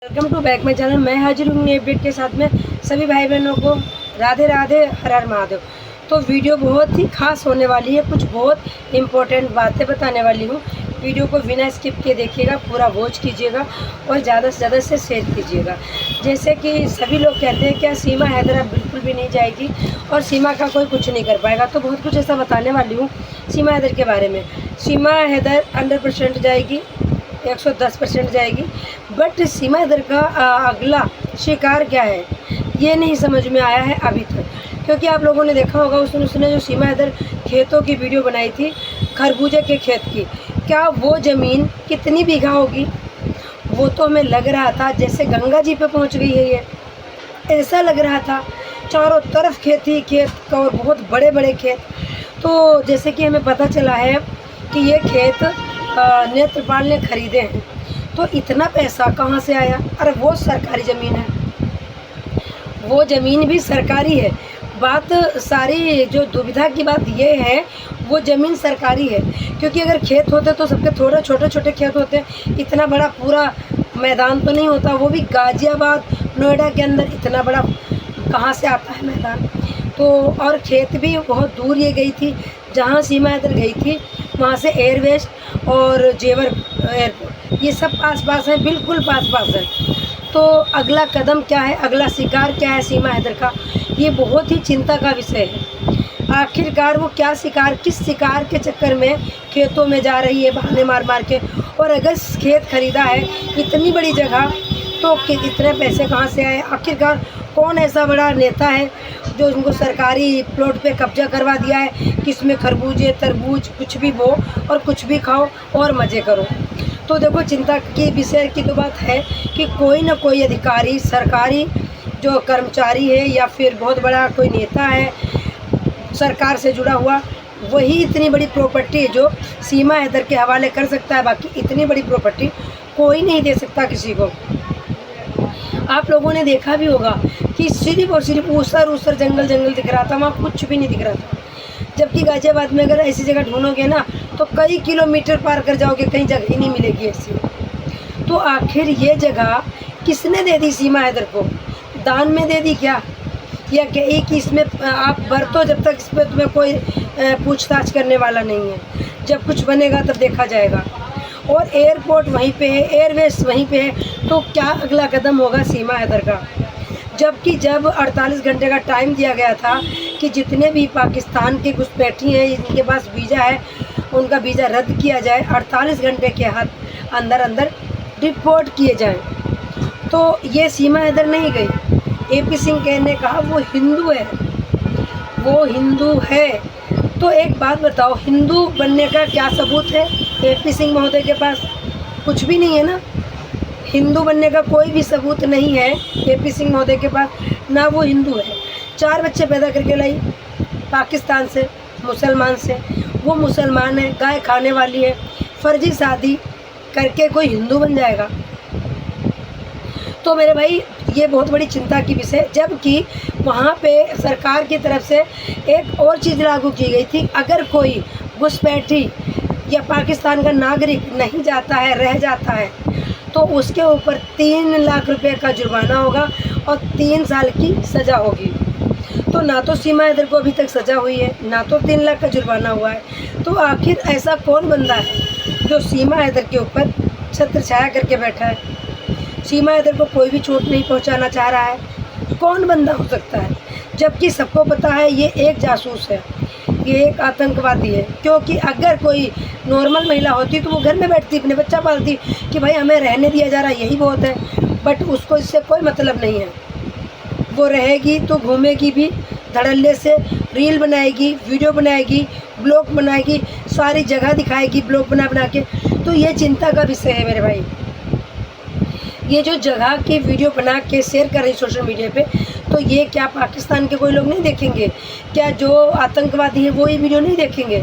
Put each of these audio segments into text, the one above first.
Welcome to back my channel. मैं हाजिर हूँ नई अपडेट के साथ में। सभी भाई बहनों को राधे राधे, हर हर महादेव। तो वीडियो बहुत ही खास होने वाली है, कुछ बहुत इम्पोर्टेंट बातें बताने वाली हूँ। वीडियो को बिना स्किप किए देखिएगा, पूरा वॉच कीजिएगा और ज़्यादा से ज़्यादा से शेयर कीजिएगा। जैसे कि सभी लोग कहते हैं क्या सीमा हैदर अब बिल्कुल भी नहीं जाएगी और सीमा का कोई कुछ नहीं कर पाएगा, तो बहुत कुछ ऐसा बताने वाली हूँ सीमा हैदर के बारे में। सीमा हैदर 100% जाएगी, 110% जाएगी, बट सीमा हैदर का अगला शिकार क्या है ये नहीं समझ में आया है अभी तक। क्योंकि आप लोगों ने देखा होगा उसने जो सीमा हैदर खेतों की वीडियो बनाई थी, खरबूजे के खेत की, क्या वो ज़मीन कितनी बीघा होगी? वो तो हमें लग रहा था जैसे गंगा जी पे पहुंच गई है ये, ऐसा लग रहा था। चारों तरफ खेत ही खेत और बहुत बड़े बड़े खेत। तो जैसे कि हमें पता चला है कि ये खेत नेत्रपाल ने खरीदे हैं, तो इतना पैसा कहाँ से आया? अरे वो सरकारी ज़मीन है, वो ज़मीन भी सरकारी है। बात सारी जो दुविधा की बात ये है, वो ज़मीन सरकारी है। क्योंकि अगर खेत होते तो सबके थोड़े छोटे छोटे खेत होते, इतना बड़ा पूरा मैदान तो नहीं होता। वो भी गाज़ियाबाद नोएडा के अंदर इतना बड़ा कहाँ से आता है मैदान? तो और खेत भी बहुत दूर ये गई थी, जहाँ सीमा हैदर गई थी वहाँ से एयरवेज और जेवर एयरपोर्ट ये सब पास पास है, बिल्कुल पास पास है। तो अगला कदम क्या है, अगला शिकार क्या है सीमा हैदर का, ये बहुत ही चिंता का विषय है। आखिरकार वो क्या शिकार, किस शिकार के चक्कर में खेतों में जा रही है बहाने मार मार के? और अगर खेत खरीदा है इतनी बड़ी जगह, तो इतने पैसे कहाँ से आए? आखिरकार कौन ऐसा बड़ा नेता है जो उनको सरकारी प्लॉट पे कब्जा करवा दिया है कि इसमें खरबूजे तरबूज कुछ भी बो और कुछ भी खाओ और मज़े करो? तो देखो, चिंता की विषय की तो बात है कि कोई ना कोई अधिकारी, सरकारी जो कर्मचारी है या फिर बहुत बड़ा कोई नेता है सरकार से जुड़ा हुआ, वही इतनी बड़ी प्रॉपर्टी जो सीमा हैदर के हवाले कर सकता है। बाकी इतनी बड़ी प्रॉपर्टी कोई नहीं दे सकता किसी को। आप लोगों ने देखा भी होगा कि सिर्फ और सिर्फ ऊसर जंगल दिख रहा था, वहाँ कुछ भी नहीं दिख रहा था। जबकि गाज़ियाबाद में अगर ऐसी जगह ढूंढोगे ना तो कई किलोमीटर पार कर जाओगे, कहीं जगह ही नहीं मिलेगी ऐसी। तो आखिर ये जगह किसने दे दी सीमा हैदर को? दान में दे दी क्या? या कहीं कि इसमें आप बरतो जब तक इस पर तुम्हें कोई पूछताछ करने वाला नहीं है, जब कुछ बनेगा तब देखा जाएगा। और एयरपोर्ट वहीं पे है, एयरवेज वहीं पे है, तो क्या अगला कदम होगा सीमा हैदर का? जबकि जब 48 घंटे का टाइम दिया गया था कि जितने भी पाकिस्तान के घुसपैठी हैं इनके पास वीज़ा है, उनका वीज़ा रद्द किया जाए, 48 घंटे के अंदर अंदर रिपोर्ट किए जाएं। तो ये सीमा हैदर नहीं गई। एपी सिंह ने कहा वो हिंदू है, वो हिंदू है। तो एक बात बताओ, हिंदू बनने का क्या सबूत है एपी सिंह महोदय के पास? कुछ भी नहीं है ना। हिंदू बनने का कोई भी सबूत नहीं है एपी सिंह महोदय के पास, ना वो हिंदू है। 4 बच्चे पैदा करके लाई पाकिस्तान से, मुसलमान से। वो मुसलमान है, गाय खाने वाली है, फर्जी शादी करके कोई हिंदू बन जाएगा? तो मेरे भाई ये बहुत बड़ी चिंता की विषय। जबकि वहाँ पे सरकार की तरफ से एक और चीज़ लागू की गई थी, अगर कोई घुसपैठी या पाकिस्तान का नागरिक नहीं जाता है, रह जाता है, तो उसके ऊपर 3 लाख रुपए का जुर्माना होगा और 3 साल की सज़ा होगी। तो ना तो सीमा हैदर को अभी तक सज़ा हुई है, ना तो 3 लाख का जुर्माना हुआ है। तो आखिर ऐसा कौन बंदा है जो सीमा हैदर के ऊपर छत्र छाया करके बैठा है? सीमा हैदर को कोई भी चोट नहीं पहुंचाना चाह रहा है। कौन बंदा हो सकता है? जबकि सबको पता है ये एक जासूस है, ये एक आतंकवादी है। क्योंकि अगर कोई नॉर्मल महिला होती तो वो घर में बैठती, अपने बच्चा पालती कि भाई हमें रहने दिया जा रहा है, यही बहुत है। बट उसको इससे कोई मतलब नहीं है। वो रहेगी तो घूमेगी भी धड़ल्ले से, रील बनाएगी, वीडियो बनाएगी, ब्लॉग बनाएगी, सारी जगह दिखाएगी ब्लॉग बना बना के। तो ये चिंता का विषय है मेरे भाई। ये जो जगह की वीडियो बना के शेयर कर रही सोशल मीडिया पे, तो ये क्या पाकिस्तान के कोई लोग नहीं देखेंगे? क्या जो आतंकवादी है वो ये वीडियो नहीं देखेंगे?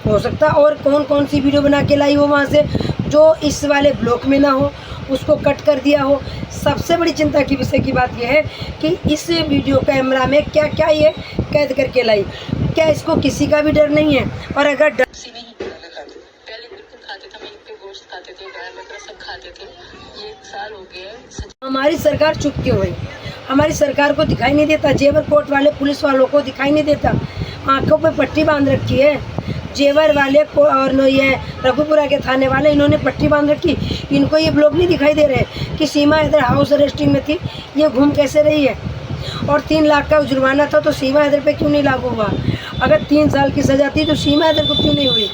हो सकता और कौन कौन सी वीडियो बना के लाई हो वहाँ से जो इस वाले ब्लॉक में ना हो, उसको कट कर दिया हो। सबसे बड़ी चिंता की विषय की बात यह है कि इस वीडियो कैमरा में क्या क्या ये कैद करके लाई। क्या इसको किसी का भी डर नहीं है? और अगर डर पहले बिल्कुल खाते थे, हम एक पे गोश्त खाते थे, गाय बकरा सब खाते थे। ये साल हो गए। हमारी सरकार चुप क्यों है? हमारी सरकार को दिखाई नहीं देता? जेवर कोर्ट वाले पुलिस वालों को दिखाई नहीं देता? आंखों पे पट्टी बांध रखी है जेवर वाले को, और नो ये रघुपुरा के थाने वाले, इन्होंने पट्टी बांध रखी। इनको ये ब्लॉग नहीं दिखाई दे रहे कि सीमा हैदर हाउस अरेस्टिंग में थी, ये घूम कैसे रही है? और 3 लाख का जुर्माना था तो सीमा हैदर पे क्यों नहीं लागू हुआ? अगर 3 साल की सज़ा थी तो सीमा हैदर को क्यों नहीं हुई?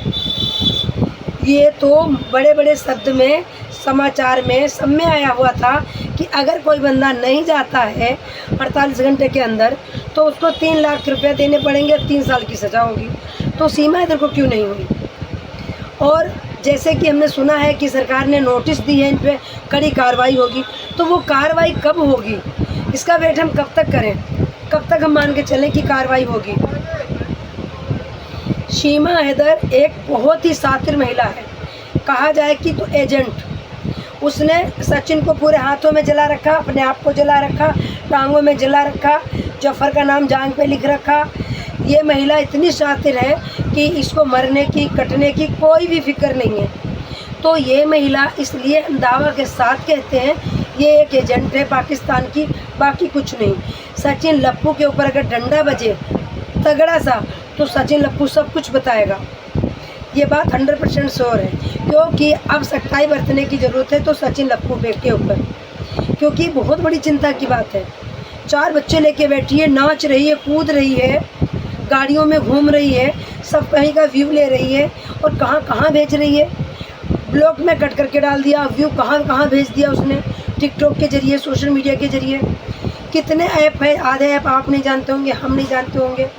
ये तो बड़े बड़े शब्द में, समाचार में, सब में आया हुआ था कि अगर कोई बंदा नहीं जाता है 48 घंटे के अंदर तो उसको 3 लाख रुपए देने पड़ेंगे, 3 साल की सज़ा होगी। तो सीमा हैदर को क्यों नहीं हुई? और जैसे कि हमने सुना है कि सरकार ने नोटिस दी है, इन पर कड़ी कार्रवाई होगी, तो वो कार्रवाई कब होगी? इसका वेट हम कब तक करें? कब तक हम मान के चलें कि कार्रवाई होगी? सीमा हैदर एक बहुत ही शातिर महिला है, कहा जाए कि तो एजेंट। उसने सचिन को पूरे हाथों में जला रखा, अपने आप को जला रखा, टांगों में जला रखा, जफर का नाम जांग पे लिख रखा। ये महिला इतनी शातिर है कि इसको मरने की, कटने की कोई भी फिक्र नहीं है। तो ये महिला, इसलिए दावा के साथ कहते हैं ये एक एजेंट है पाकिस्तान की, बाकी कुछ नहीं। सचिन लप्पू के ऊपर अगर डंडा बजे तगड़ा सा तो सचिन लप्पू सब कुछ बताएगा। ये बात 100% श्योर है, क्योंकि अब सख्ताई बरतने की ज़रूरत है तो सचिन लप्पू के ऊपर, क्योंकि बहुत बड़ी चिंता की बात है। 4 बच्चे लेके बैठी है, नाच रही है, कूद रही है, गाड़ियों में घूम रही है, सब कहीं का व्यू ले रही है और कहाँ कहाँ भेज रही है। ब्लॉग में कट करके डाल दिया, व्यू कहाँ कहाँ भेज दिया उसने, टिकटॉक के जरिए, सोशल मीडिया के जरिए। कितने ऐप है, आधे ऐप आप नहीं जानते होंगे, हम नहीं जानते होंगे।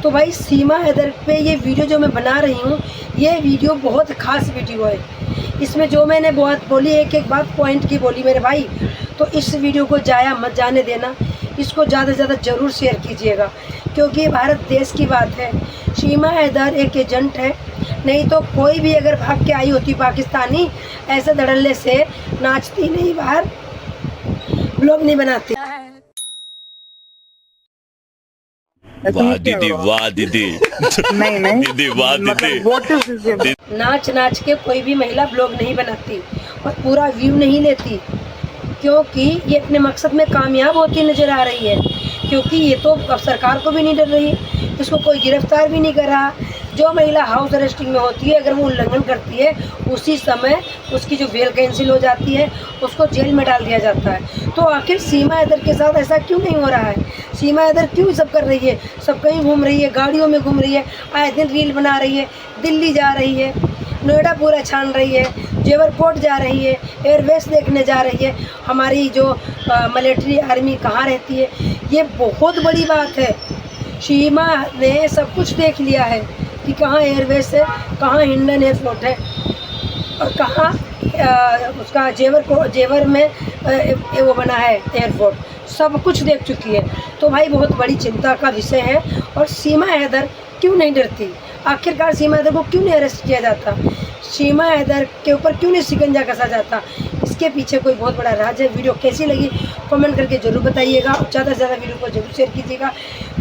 तो भाई सीमा हैदर पे ये वीडियो जो मैं बना रही हूँ, ये वीडियो बहुत ख़ास वीडियो है। इसमें जो मैंने बहुत बोली, एक एक बात पॉइंट की बोली मेरे भाई, तो इस वीडियो को जाया मत जाने देना, इसको ज़्यादा से ज़्यादा ज़रूर शेयर कीजिएगा, क्योंकि भारत देश की बात है। सीमा हैदर एक एजेंट है, नहीं तो कोई भी अगर भाग के आई होती पाकिस्तानी, ऐसे धड़ल्ले से नाचती नहीं बाहर, ब्लॉग नहीं बनाती। वाह दीदी, वाह दीदी। नहीं दीदी वाह दीदी। नाच नाच के कोई भी महिला ब्लॉग नहीं बनाती और पूरा व्यू नहीं लेती, क्योंकि ये अपने मकसद में कामयाब होती नज़र आ रही है। क्योंकि ये तो अब सरकार को भी नहीं डर रही, इसको कोई गिरफ्तार भी नहीं कर रहा। जो महिला हाउस अरेस्टिंग में होती है, अगर वो उल्लंघन करती है, उसी समय उसकी जो बेल कैंसिल हो जाती है, उसको जेल में डाल दिया जाता है। तो आखिर सीमा हैदर के साथ ऐसा क्यों नहीं हो रहा है? सीमा हैदर क्यों सब कर रही है? सब कहीं घूम रही है, गाड़ियों में घूम रही है, आए दिन रील बना रही है, दिल्ली जा रही है, नोएडा पूरा छान रही है, जेवर कोर्ट जा रही है, एयरवेस देखने जा रही है, हमारी जो मिलिट्री आर्मी कहाँ रहती है। ये बहुत बड़ी बात है। सीमा ने सब कुछ देख लिया है कि कहाँ एयरवेस है, कहाँ हिंडन एयरपोर्ट है और कहाँ उसका जेवर में वो बना है एयरपोर्ट, सब कुछ देख चुकी है। तो भाई बहुत बड़ी चिंता का विषय है। और सीमा हैदर क्यों नहीं डरती? आखिरकार सीमा हैदर को क्यों नहीं अरेस्ट किया जाता? सीमा हैदर के ऊपर क्यों नहीं शिकंजा कसा जाता? इसके पीछे कोई बहुत बड़ा राज है। वीडियो कैसी लगी कमेंट करके ज़रूर बताइएगा, और ज़्यादा से ज़्यादा वीडियो को जरूर शेयर कीजिएगा,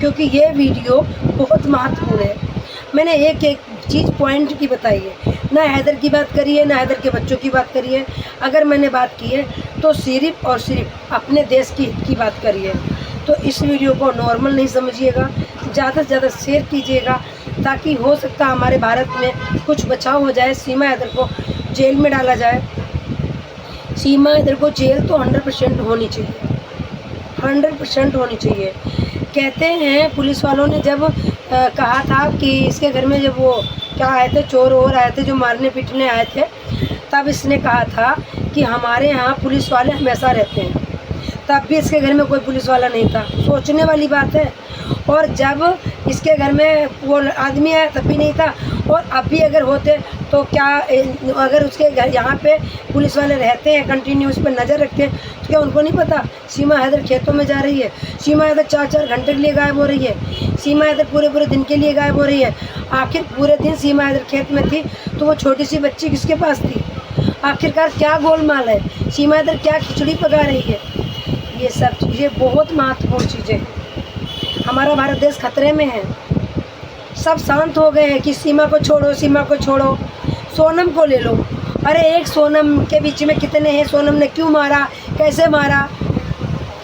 क्योंकि ये वीडियो बहुत महत्वपूर्ण है। मैंने एक एक चीज़ पॉइंट की बताई है, ना हैदर की बात करी है, ना हैदर के बच्चों की बात करी है। अगर मैंने बात की है तो सिर्फ और सिर्फ अपने देश की बात करी है। तो इस वीडियो को नॉर्मल नहीं समझिएगा, ज़्यादा से ज़्यादा शेयर कीजिएगा, ताकि हो सकता हमारे भारत में कुछ बचाव हो जाए, सीमा हैदर को जेल में डाला जाए। सीमा हैदर को जेल तो 100% होनी चाहिए, 100% होनी चाहिए। कहते हैं पुलिस वालों ने जब कहा था कि इसके घर में जब वो क्या आए थे, चोर और आए थे जो मारने पीटने आए थे, तब इसने कहा था कि हमारे यहाँ पुलिस वाले हमेशा रहते हैं। तब भी इसके घर में कोई पुलिस वाला नहीं था, सोचने वाली बात है। और जब इसके घर में वो आदमी आया तब भी नहीं था, और अब भी अगर होते तो क्या, अगर उसके घर यहाँ पे पुलिस वाले रहते हैं, कंटिन्यू उस पर नज़र रखते हैं, तो क्या उनको नहीं पता सीमा हैदर खेतों में जा रही है? सीमा हैदर 4-4 घंटे के लिए गायब हो रही है, सीमा हैदर पूरे दिन के लिए गायब हो रही है। आखिर पूरे दिन सीमा हैदर खेत में थी तो वो छोटी सी बच्ची किसके पास थी? आखिरकार क्या गोलमाल है? सीमा हैदर क्या खिचड़ी पका रही है? ये सब चीज़ें बहुत महत्वपूर्ण चीज़ें हैं। हमारा भारत देश खतरे में है। सब शांत हो गए हैं कि सीमा को छोड़ो, सीमा को छोड़ो। सोनम को ले लो, अरे एक सोनम के बीच में कितने हैं, सोनम ने क्यों मारा, कैसे मारा,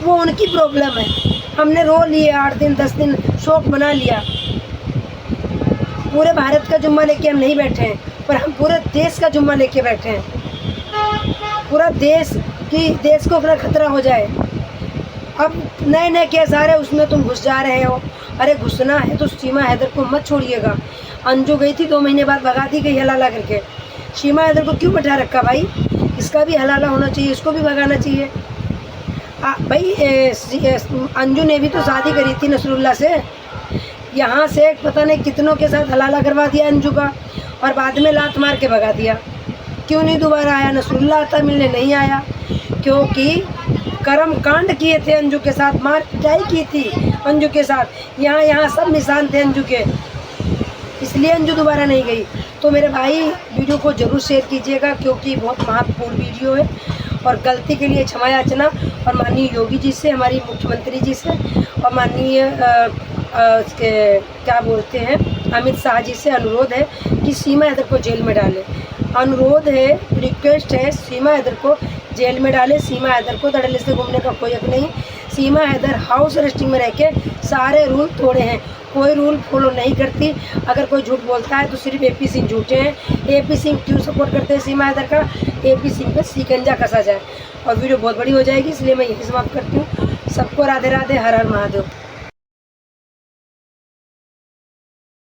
वो उनकी प्रॉब्लम है। हमने रो लिए 8 दिन 10 दिन, शोक मना लिया। पूरे भारत का जुम्मा लेके हम नहीं बैठे हैं, पर हम पूरे देश का जुम्मा लेके बैठे हैं। पूरा देश को अपना खतरा हो जाए। अब नए नए केस आ रहे हैं, उसमें तुम घुस जा रहे हो। अरे घुसना है तो सीमा हैदर को मत छोड़िएगा। अंजू गई थी 2 महीने बाद, भगा दी गई हलाला करके। सीमा हैदर को क्यों बैठा रखा भाई? इसका भी हलाला होना चाहिए, इसको भी भगाना चाहिए। भाई अंजू ने भी तो शादी करी थी नसरुल्ला से, यहाँ से पता नहीं कितनों के साथ हलाला करवा दिया अंजू का, और बाद में लात मार के भगा दिया। क्यों नहीं दोबारा आया? नसरुल्ला आता मिलने नहीं आया, क्योंकि कर्म कांड किए थे अंजू के साथ, मार पिटाई की थी अंजू के साथ। यहाँ सब निशान थे अंजू के, इसलिए अंजू दोबारा नहीं गई। तो मेरे भाई वीडियो को ज़रूर शेयर कीजिएगा, क्योंकि बहुत महत्वपूर्ण वीडियो है। और गलती के लिए क्षमा याचना, और माननीय योगी जी से, हमारी मुख्यमंत्री जी से, और माननीय क्या बोलते हैं अमित शाह जी से अनुरोध है कि सीमा हैदर को जेल में डालें। अनुरोध है, रिक्वेस्ट है, सीमा हैदर को जेल में डालें। सीमा हैदर को धड़ल्ले से घूमने का कोई हक नहीं। सीमा हैदर हाउस अरेस्टिंग में रह के सारे रूल तोड़े हैं, कोई रूल फॉलो नहीं करती। अगर कोई झूठ बोलता है तो सिर्फ AP सिंह झूठे हैं। AP सिंह क्यों सपोर्ट करते हैं सीमा हैदर का? AP सिंह पे शिकंजा कसा जाए। और वीडियो बहुत बड़ी हो जाएगी, इसलिए मैं यही समाप्त करती हूँ। सबको राधे राधे, हर हर महादेव।